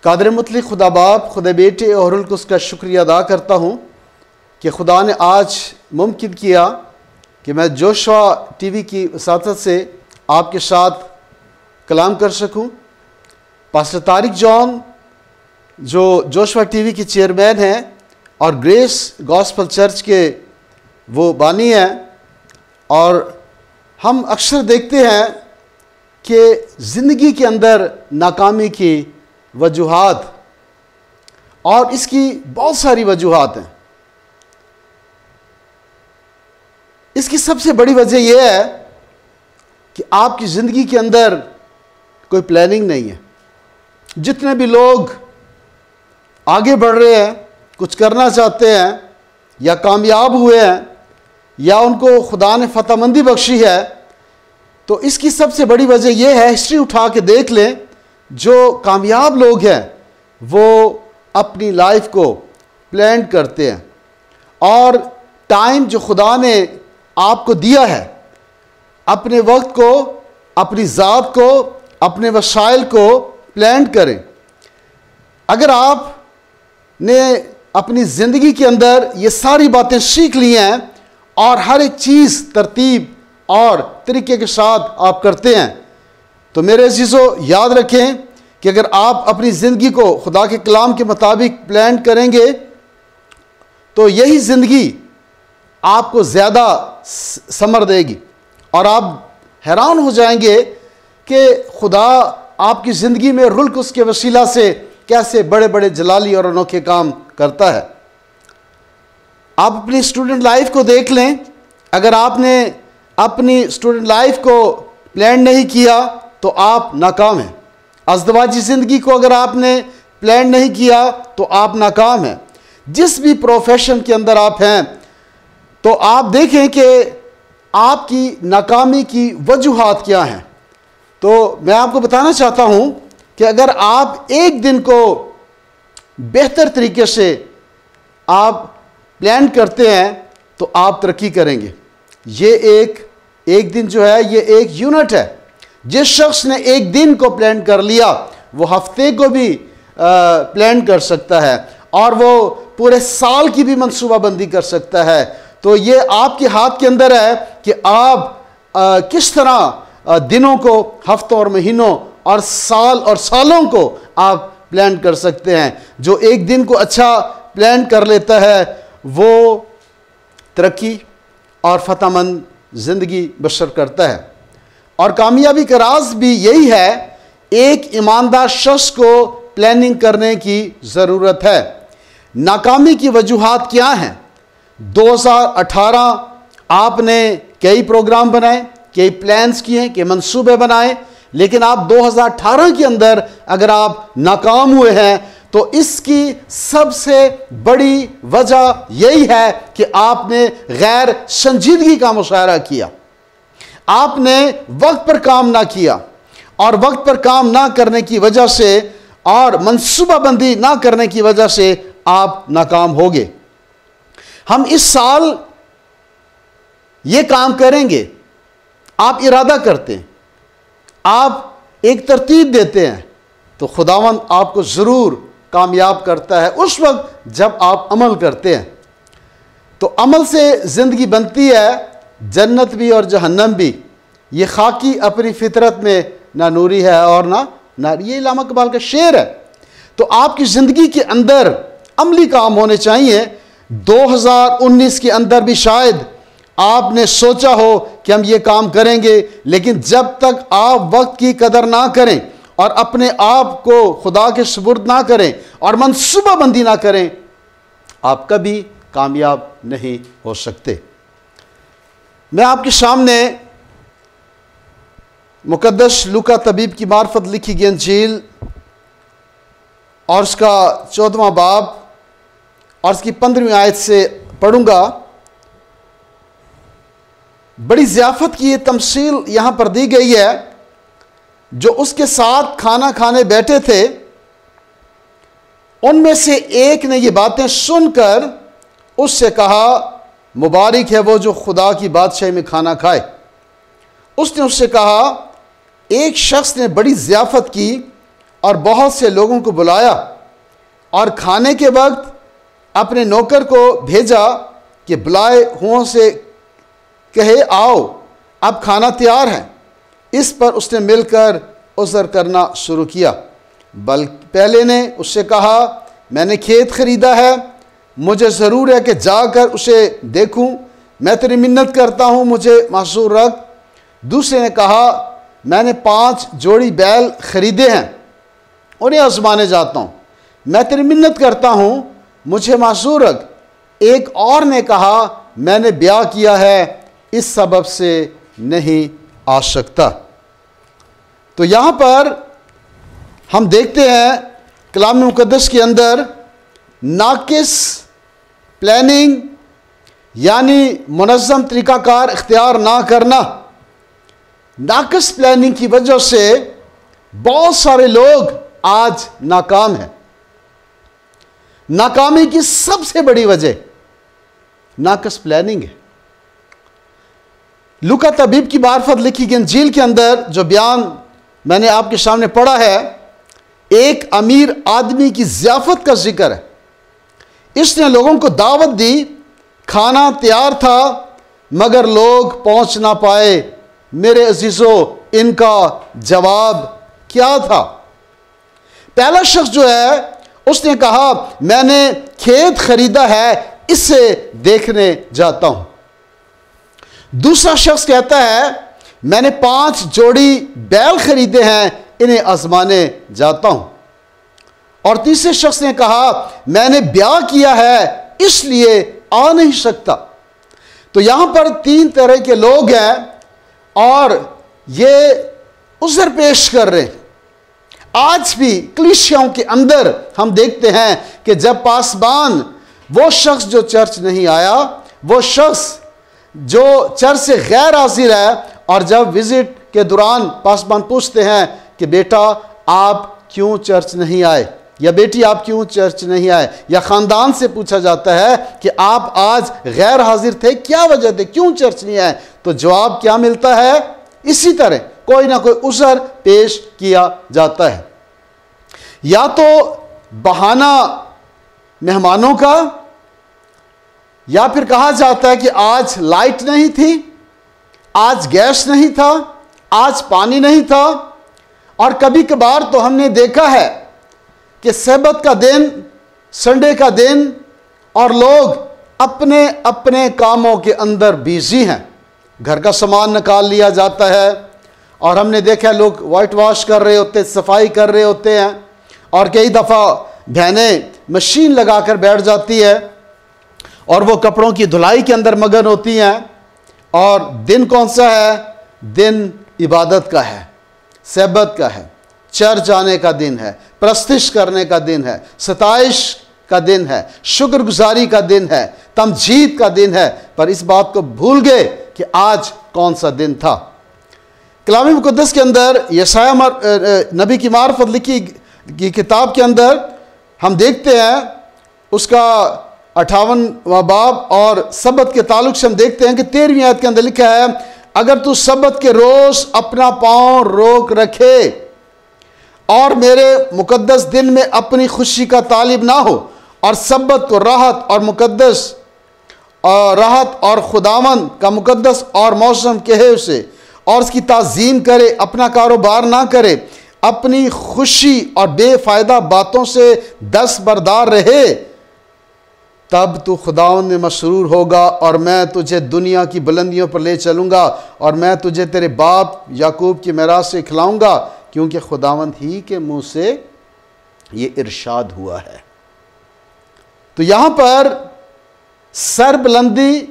कादिर मुतलक खुदा बाप, खुदा बेटे और रुल कुस का शुक्रिया अदा करता हूँ कि खुदा ने आज मुमकिन किया कि मैं जोशुआ टीवी की वसातत से आपके साथ कलाम कर सकूँ। पास्टर तारिक जॉन जो जोशुआ टीवी के चेयरमैन हैं और ग्रेस गॉस्पल चर्च के वो बानी हैं, और हम अक्सर देखते हैं कि ज़िंदगी के अंदर नाकामी की वजूहात, और इसकी बहुत सारी वजूहात हैं। इसकी सबसे बड़ी वजह यह है कि आपकी ज़िंदगी के अंदर कोई प्लानिंग नहीं है। जितने भी लोग आगे बढ़ रहे हैं, कुछ करना चाहते हैं या कामयाब हुए हैं या उनको खुदा ने फतहमंदी बख्शी है, तो इसकी सबसे बड़ी वजह यह है, हिस्ट्री उठा के देख लें, जो कामयाब लोग हैं वो अपनी लाइफ को प्लान करते हैं और टाइम जो खुदा ने आपको दिया है, अपने वक्त को, अपनी ज़ात को, अपने वसाइल को प्लान करें। अगर आपने अपनी ज़िंदगी के अंदर ये सारी बातें सीख ली हैं और हर एक चीज़ तरतीब और तरीके के साथ आप करते हैं, तो मेरे अज़ीज़ों याद रखें कि अगर आप अपनी ज़िंदगी को खुदा के कलाम के मुताबिक प्लान करेंगे तो यही ज़िंदगी आपको ज़्यादा समर देगी और आप हैरान हो जाएंगे कि खुदा आपकी ज़िंदगी में रुल्क उसके वसीला से कैसे बड़े बड़े जलाली और अनोखे काम करता है। आप अपनी स्टूडेंट लाइफ को देख लें। अगर आपने अपनी स्टूडेंट लाइफ को प्लान नहीं किया तो आप नाकाम हैं। अज़दवाजी ज़िंदगी को अगर आपने प्लान नहीं किया तो आप नाकाम हैं। जिस भी प्रोफेशन के अंदर आप हैं, तो आप देखें कि आपकी नाकामी की वजूहात क्या हैं। तो मैं आपको बताना चाहता हूं कि अगर आप एक दिन को बेहतर तरीके से आप प्लान करते हैं तो आप तरक्की करेंगे। ये एक दिन जो है, ये एक यूनिट है। जिस शख्स ने एक दिन को प्लान कर लिया वो हफ्ते को भी प्लान कर सकता है और वो पूरे साल की भी मंसूबाबंदी कर सकता है। तो ये आपके हाथ के अंदर है कि आप किस तरह दिनों को, हफ्तों और महीनों और साल और सालों को आप प्लान कर सकते हैं। जो एक दिन को अच्छा प्लान कर लेता है वो तरक्की और फतहमंद ज़िंदगी बसर करता है। और कामयाबी का राज भी यही है, एक ईमानदार शख्स को प्लानिंग करने की ज़रूरत है। नाकामी की वजूहात क्या हैं? 2018 आपने कई प्रोग्राम बनाए, कई प्लान्स किए, कई मंसूबे बनाए, लेकिन आप 2018 के अंदर अगर आप नाकाम हुए हैं तो इसकी सबसे बड़ी वजह यही है कि आपने गैर संजीदगी का मुशाहरा किया, आपने वक्त पर काम ना किया, और वक्त पर काम ना करने की वजह से और मंसूबाबंदी ना करने की वजह से आप नाकाम होगे। हम इस साल ये काम करेंगे, आप इरादा करते हैं, आप एक तरतीब देते हैं, तो खुदावंद आपको ज़रूर कामयाब करता है उस वक्त जब आप अमल करते हैं। तो अमल से ज़िंदगी बनती है, जन्नत भी और जहन्नम भी। ये खाकी अपनी फितरत में ना नूरी है और ना ये इलामा इकबाल का शेर है। तो आपकी ज़िंदगी के अंदर अमली काम होने चाहिए। 2019 के अंदर भी शायद आपने सोचा हो कि हम ये काम करेंगे, लेकिन जब तक आप वक्त की कदर ना करें और अपने आप को खुदा के सुपुर्द ना करें और मनसूबाबंदी ना करें, आप कभी कामयाब नहीं हो सकते। मैं आपके सामने मुकद्दस लूका तबीब की मार्फत लिखी गई इंजील और उसका 14वां बाब और उसकी 15वीं आयत से पढ़ूंगा। बड़ी ज़ियाफ़त की ये तमसील यहाँ पर दी गई है। जो उसके साथ खाना खाने बैठे थे उनमें से एक ने ये बातें सुनकर उससे कहा, मुबारक है वो जो खुदा की बादशाही में खाना खाए। उसने उससे कहा, एक शख्स ने बड़ी ज़ियाफ़त की और बहुत से लोगों को बुलाया और खाने के वक्त अपने नौकर को भेजा कि बुलाए हुओं से कहे आओ अब खाना तैयार है। इस पर उसने मिलकर उज़र करना शुरू किया। पहले ने उससे कहा मैंने खेत खरीदा है, मुझे ज़रूर है कि जाकर उसे देखूं, मैं तेरी मिन्नत करता हूं मुझे मासूर रख। दूसरे ने कहा मैंने 5 जोड़ी बैल खरीदे हैं, उन्हें आजमाने जाता हूं, मैं तेरी मिन्नत करता हूं मुझे मासूर रख। एक और ने कहा मैंने ब्याह किया है, इस सबब से नहीं आ सकता। तो यहां पर हम देखते हैं कलाम मुकद्दस के अंदर नाकिस प्लानिंग यानी मुनज़्ज़म तरीक़ाकार इख्तियार ना करना। नाकिस प्लानिंग की वजह से बहुत सारे लोग आज नाकाम हैं। नाकामी की सबसे बड़ी वजह नाकिस प्लानिंग है। लूका तबीब की मार्फत लिखी गई इंजील के अंदर जो बयान मैंने आपके सामने पढ़ा है, एक अमीर आदमी की ज़ियाफ़त का जिक्र है। इसने लोगों को दावत दी, खाना तैयार था मगर लोग पहुंच ना पाए। मेरे अजीज़ों, इनका जवाब क्या था? पहला शख्स जो है उसने कहा मैंने खेत खरीदा है, इससे देखने जाता हूं। दूसरा शख्स कहता है मैंने 5 जोड़ी बैल खरीदे हैं, इन्हें आजमाने जाता हूं। और तीसरे शख्स ने कहा मैंने ब्याह किया है, इसलिए आ नहीं सकता। तो यहां पर 3 तरह के लोग हैं और ये उज़र पेश कर रहे हैं। आज भी कलीसियाओं के अंदर हम देखते हैं कि जब पासबान, वो शख्स जो चर्च नहीं आया, वो शख्स जो चर्च से गैर हाजिर है, और जब विजिट के दौरान पासबान पूछते हैं कि बेटा आप क्यों चर्च नहीं आए, या बेटी आप क्यों चर्च नहीं आए, या ख़ानदान से पूछा जाता है कि आप आज गैर हाजिर थे, क्या वजह थी, क्यों चर्च नहीं आए, तो जवाब क्या मिलता है? इसी तरह कोई ना कोई उज़र पेश किया जाता है। या तो बहाना मेहमानों का, या फिर कहा जाता है कि आज लाइट नहीं थी, आज गैस नहीं था, आज पानी नहीं था। और कभी कभार तो हमने देखा है कि सब्त का दिन, संडे का दिन, और लोग अपने अपने कामों के अंदर बिजी हैं। घर का सामान निकाल लिया जाता है, और हमने देखा लोग वाइट वॉश कर रहे होते, सफाई कर रहे होते हैं, और कई दफ़ा बहनें मशीन लगाकर बैठ जाती है और वो कपड़ों की धुलाई के अंदर मगन होती हैं। और दिन कौन सा है? दिन इबादत का है, सब्त का है, चर्च जाने का दिन है, प्रस्तिश करने का दिन है, सताइश का दिन है, शुक्रगुजारी का दिन है, तमजीद का दिन है। पर इस बात को भूल गए कि आज कौन सा दिन था। कलाम मुकद्दस के अंदर यशाया नबी की मार्फत लिखी की किताब के अंदर हम देखते हैं उसका 58वां बाब और सब्त के ताल्लुक से हम देखते हैं कि 13वीं आयत के अंदर लिखा है अगर तू सब्त के रोज अपना पांव रोक रखे और मेरे मुकद्दस दिन में अपनी खुशी का तालिब ना हो और सब्त को राहत और मुकद्दस और राहत और खुदावन का मुकद्दस और मौसम कहे उसे और उसकी ताज़ीम करे, अपना कारोबार ना करे, अपनी खुशी और बेफायदा बातों से दस्तबरदार रहे, तब तू खुदावन में मसरूर होगा और मैं तुझे दुनिया की बुलंदियों पर ले चलूँगा और मैं तुझे तेरे बाप याकूब की मिरास से खिलाऊँगा, क्योंकि खुदावंद ही के मुँह से ये इरशाद हुआ है। तो यहाँ पर सरबुलंदी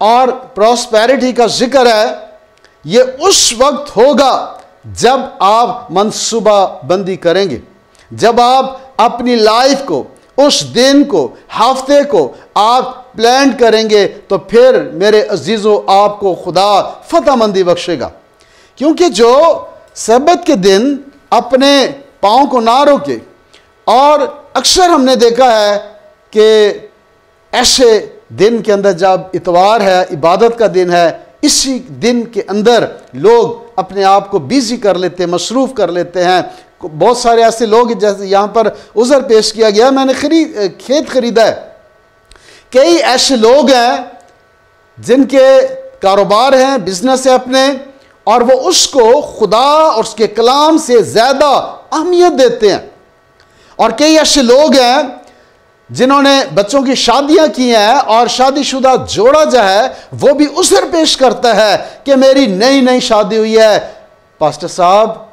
और प्रॉस्पेरिटी का जिक्र है। ये उस वक्त होगा जब आप मंसूबा बंदी करेंगे, जब आप अपनी लाइफ को, उस दिन को, हफ्ते को आप प्लान करेंगे, तो फिर मेरे अजीज़ों आपको खुदा फतहमंदी बख्शेगा। क्योंकि जो सब्त के दिन अपने पाँव को ना रोके, और अक्सर हमने देखा है कि ऐसे दिन के अंदर जब इतवार है, इबादत का दिन है, इसी दिन के अंदर लोग अपने आप को बिजी कर लेते हैं, मसरूफ़ कर लेते हैं, बहुत सारे ऐसे लोग हैं, जैसे यहाँ पर उज़र पेश किया गया, मैंने खेत खरीदा है। कई ऐसे लोग हैं जिनके कारोबार हैं, बिजनेस है अपने, और वो उसको खुदा और उसके कलाम से ज़्यादा अहमियत देते हैं। और कई ऐसे लोग हैं जिन्होंने बच्चों की शादियां की हैं और शादीशुदा जोड़ा जो है वो भी उज़र पेश करता है कि मेरी नई नई शादी हुई है, पास्टर साहब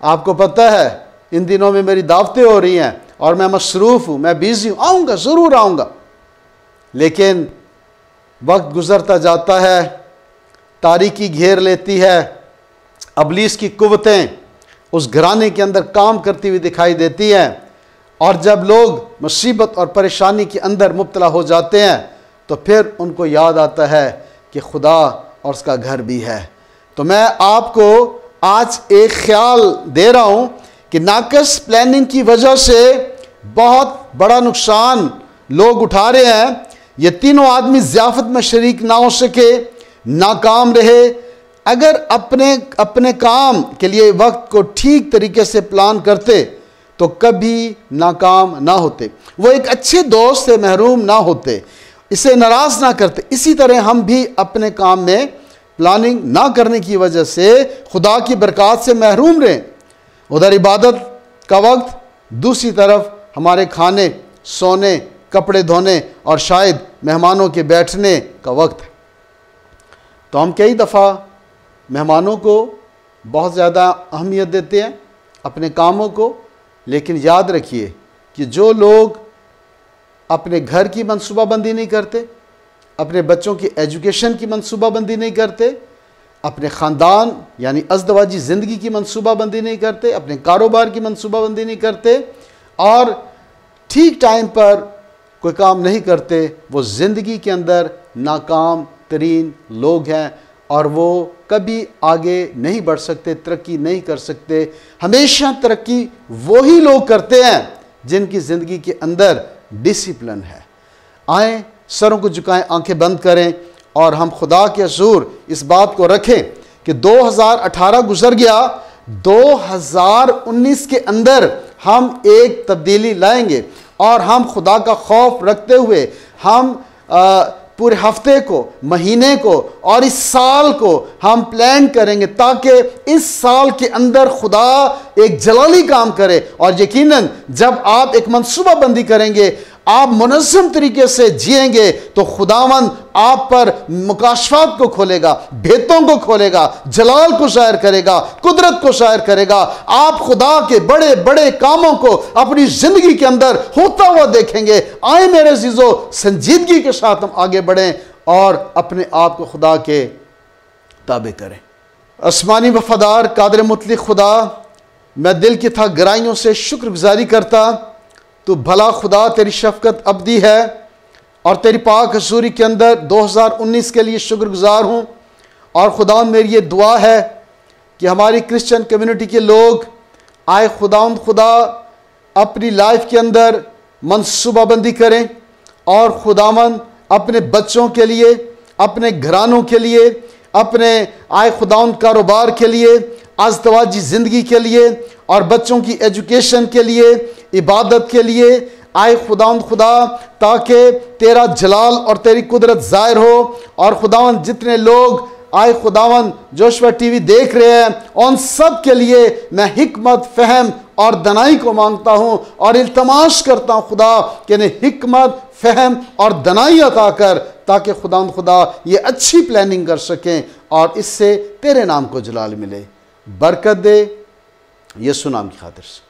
आपको पता है इन दिनों में मेरी दावतें हो रही हैं और मैं मसरूफ़ हूँ, मैं बिज़ी हूँ, आऊँगा, ज़रूर आऊँगा। लेकिन वक्त गुज़रता जाता है, तारीकी घेर लेती है, अबलीस की कुव्वतें उस घराने के अंदर काम करती हुई दिखाई देती हैं, और जब लोग मुसीबत और परेशानी के अंदर मुब्तला हो जाते हैं तो फिर उनको याद आता है कि खुदा और उसका घर भी है। तो मैं आपको आज एक ख्याल दे रहा हूँ कि नाकस प्लानिंग की वजह से बहुत बड़ा नुकसान लोग उठा रहे हैं। ये तीनों आदमी ज़ियाफ़त में शरीक ना हो सके, नाकाम रहे। अगर अपने काम के लिए वक्त को ठीक तरीके से प्लान करते तो कभी नाकाम ना होते, वो एक अच्छे दोस्त से महरूम ना होते, इसे नाराज़ ना करते। इसी तरह हम भी अपने काम में प्लानिंग ना करने की वजह से खुदा की बरकत से महरूम रहें। उधर इबादत का वक्त, दूसरी तरफ हमारे खाने, सोने, कपड़े धोने और शायद मेहमानों के बैठने का वक्त है। तो हम कई दफ़ा मेहमानों को बहुत ज़्यादा अहमियत देते हैं, अपने कामों को। लेकिन याद रखिए कि जो लोग अपने घर की मनसूबाबंदी नहीं करते, अपने बच्चों की एजुकेशन की मनसूबाबंदी नहीं करते, अपने ख़ानदान यानी अज़दवाजी ज़िंदगी की मनसूबाबंदी नहीं करते, अपने कारोबार की मनसूबाबंदी नहीं करते और ठीक टाइम पर कोई काम नहीं करते, वो ज़िंदगी के अंदर नाकाम तरीन लोग हैं और वो कभी आगे नहीं बढ़ सकते, तरक्की नहीं कर सकते। हमेशा तरक्की वही लोग करते हैं जिनकी ज़िंदगी के अंदर डिसिप्लिन है। आएँ, सरों को झुकाएं, आंखें बंद करें और हम खुदा के हुज़ूर इस बात को रखें कि 2018 गुजर गया, 2019 के अंदर हम एक तब्दीली लाएंगे और हम खुदा का खौफ रखते हुए हम पूरे हफ्ते को, महीने को और इस साल को हम प्लान करेंगे ताकि इस साल के अंदर खुदा एक जलाली काम करे। और यकीनन जब आप एक मनसूबाबंदी करेंगे, आप मुनज़्ज़म तरीके से जिएंगे तो खुदावंद आप पर मुकाशफात को खोलेगा, भेतों को खोलेगा, जलाल को ज़ाहिर करेगा, कुदरत को ज़ाहिर करेगा। आप खुदा के बड़े बड़े कामों को अपनी ज़िंदगी के अंदर होता हुआ देखेंगे। आए मेरे अज़ीज़ों, संजीदगी के साथ हम आगे बढ़ें और अपने आप को खुदा के ताबे करें। आसमानी वफ़ादार कादिर मुतलक खुदा, मैं दिल की था गहराइयों से शुक्रगुजारी करता। तो भला खुदा, तेरी शफ़क़त अबदी है और तेरी पाक हज़ूरी के अंदर 2019 के लिए शुक्रगुजार हूँ। और खुदा, मेरी ये दुआ है कि हमारी क्रिश्चियन कम्युनिटी के लोग आए खुदा अपनी लाइफ के अंदर मनसूबाबंदी करें और खुदावंद अपने बच्चों के लिए, अपने घरानों के लिए, अपने आए खुदावंद कारोबार के लिए, अज़दवाजी ज़िंदगी के लिए और बच्चों की एजुकेशन के लिए, इबादत के लिए आए खुदा, ताकि तेरा जलाल और तेरी कुदरत ज़ाहिर हो। और खुदावंद जितने लोग आए खुदावंद जोशुआ टीवी देख रहे हैं, उन सब के लिए मैं हिकमत, फ़हम और दनाई को मांगता हूँ और इल्तमास करता हूँ खुदा कि इन्हें हिकमत, फ़हम और दनाई अता कर, ताकि खुदा ये अच्छी प्लानिंग कर सकें और इससे तेरे नाम को जलाल मिले। बरकत दे, यीशु नाम की खातिर से।